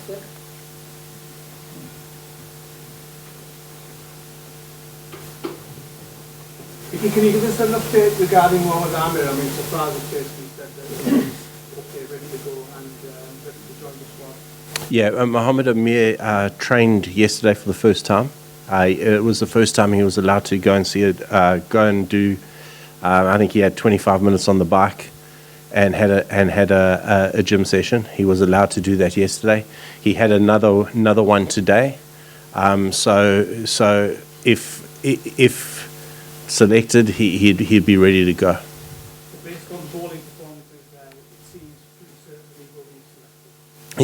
there. Can you give us an update regarding Amir? I mean, so far as basically said that he's okay, ready to go and ready to join the squad. Yeah, Mohammed Amir trained yesterday for the first time. It was the first time he was allowed to go and see it, go and do. I think he had 25 minutes on the bike, and had a gym session. He was allowed to do that yesterday. He had another one today. So if selected, he'd be ready to go. Based on bowling performances, it seems pretty certain he will be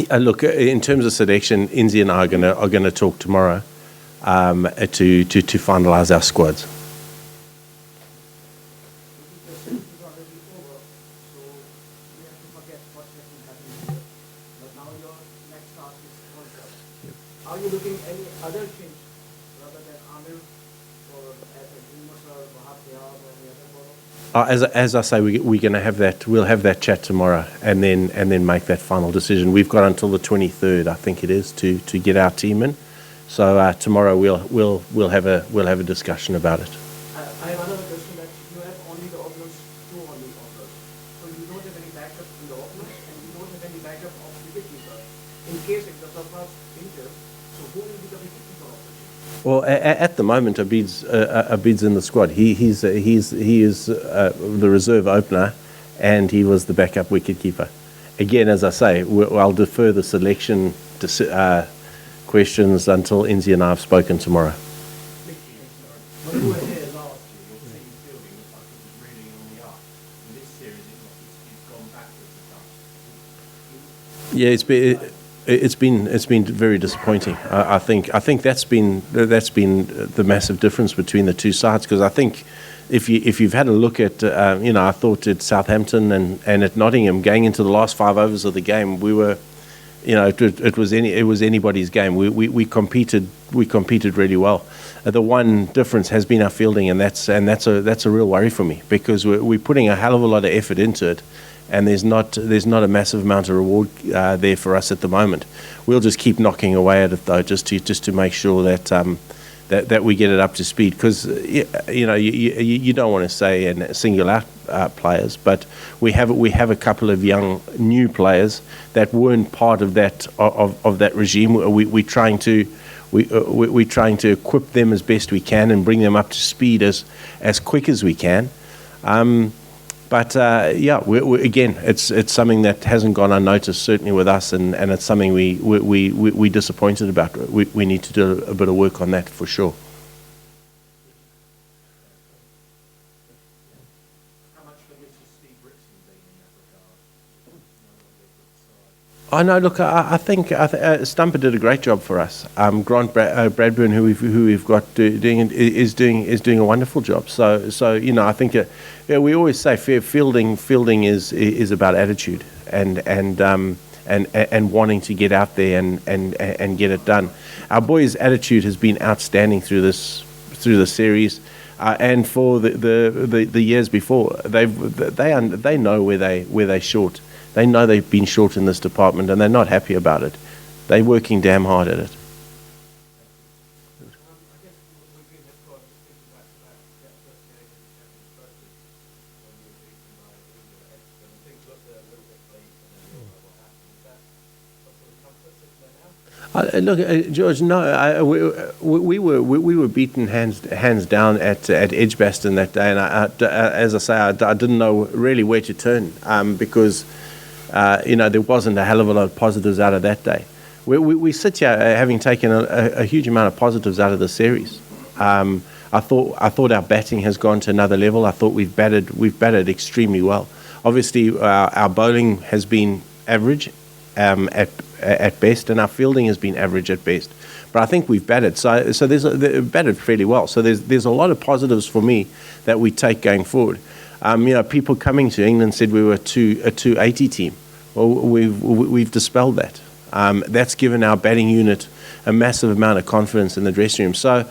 selected. Look, in terms of selection, Inzi and I are gonna talk tomorrow to finalise our squads. Are you looking at any other change rather than Amir or as a Dumas or Mahathir or any other bowler? As I say, we're going to have that. We'll have that chat tomorrow, and then make that final decision. We've got until the 23rd, I think it is, to get our team in. So tomorrow we'll have a discussion about it. I have another question that you have only the openers, two only openers. So you don't have any backup in the openers and you don't have any backup of wicketkeeper. In case if the surplus injured, so who will be the wicketkeeper of the team? Well, at the moment, Abid's in the squad. He is the reserve opener, and he was the backup wicketkeeper. Again, as I say, I'll defer the selection questions until Inzi and I have spoken tomorrow. When you were here last year, your team fielding looked like it was really on the up. In this series, it's gone backwards a touch. Yeah, it's been very disappointing. I think that's been the massive difference between the two sides, because I think if you've had a look at I thought at Southampton and at Nottingham going into the last 5 overs of the game, we were. It was anybody's game. We competed really well. The one difference has been our fielding, and that's a real worry for me, because we're putting a hell of a lot of effort into it, and there's not a massive amount of reward there for us at the moment. We'll just keep knocking away at it though, just to make sure that we get it up to speed, because you don't want to say and single out players, but we have a couple of young new players that weren't part of that regime. We're trying to equip them as best we can and bring them up to speed as quick as we can. But again, it's something that hasn't gone unnoticed, certainly with us, and it's something we're disappointed about. We need to do a bit of work on that for sure. How much for Mr. Steve Brixton being in that regard? I know. Look, I think Stumper did a great job for us. Grant Bradburn, who we've got is doing a wonderful job. So I think we always say fielding is about attitude and wanting to get out there and get it done. Our boys' attitude has been outstanding through the series. And for the years before, they know where they short. They know they've been short in this department, and they're not happy about it. They're working damn hard at it. Look, George. No, we were beaten hands down at Edgbaston that day, and as I say, I didn't know really where to turn because there wasn't a hell of a lot of positives out of that day. We sit here having taken a huge amount of positives out of the series. I thought our batting has gone to another level. I thought we've batted extremely well. Obviously, our bowling has been average at best, and our fielding has been average at best. But I think we've batted. So there's batted fairly well. So there's a lot of positives for me that we take going forward. People coming to England said we were a 280 team. Well, we've dispelled that. That's given our batting unit a massive amount of confidence in the dressing room. So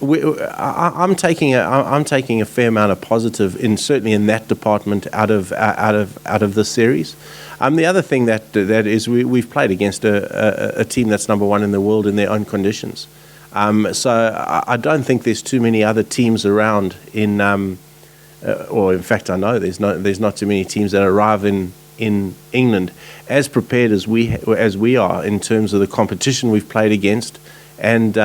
I'm taking a fair amount of positive certainly in that department out of this series. The other thing that is we've played against a team that's number one in the world in their own conditions. So I don't think there's too many other teams around or in fact I know there's not too many teams that arrive in England as prepared as we are in terms of the competition we've played against and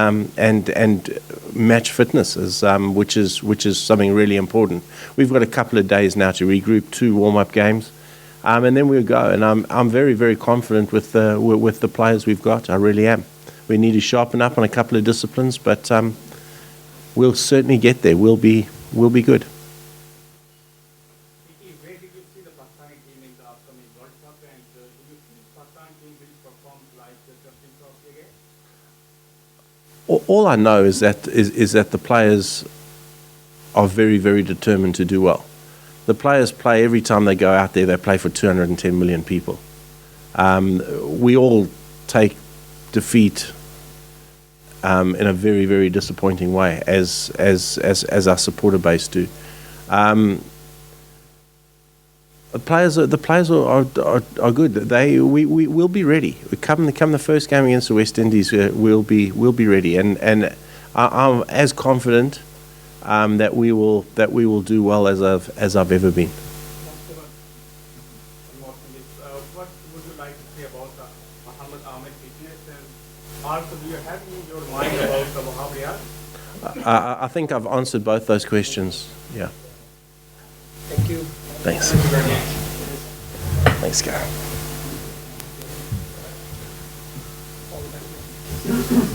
match fitness, which is something really important. We've got a couple of days now to regroup, 2 warm-up games, and then we'll go. And I'm very, very confident with the players we've got. I really am. We need to sharpen up on a couple of disciplines, but we'll certainly get there. We'll be good. Where did you see the Pakistani team in the upcoming World Cup, and do you think Pakistan team will perform like the Justin Cross again? All I know is that the players are very, very determined to do well. The players play every time they go out there. They play for 210 million people. We all take defeat in a very, very disappointing way, as our supporter base do. The players are good. We will be ready. Come the first game against the West Indies, we'll be ready, and I'm as confident that we will do well as I've ever been. What would you like to say about Muhammad Ahmed fitness, and also do you have in your mind about the Wahabiyat? I think I've answered both those questions. Yeah. Thank you. Thanks. Thank you very much. Thanks, Gary. All the best.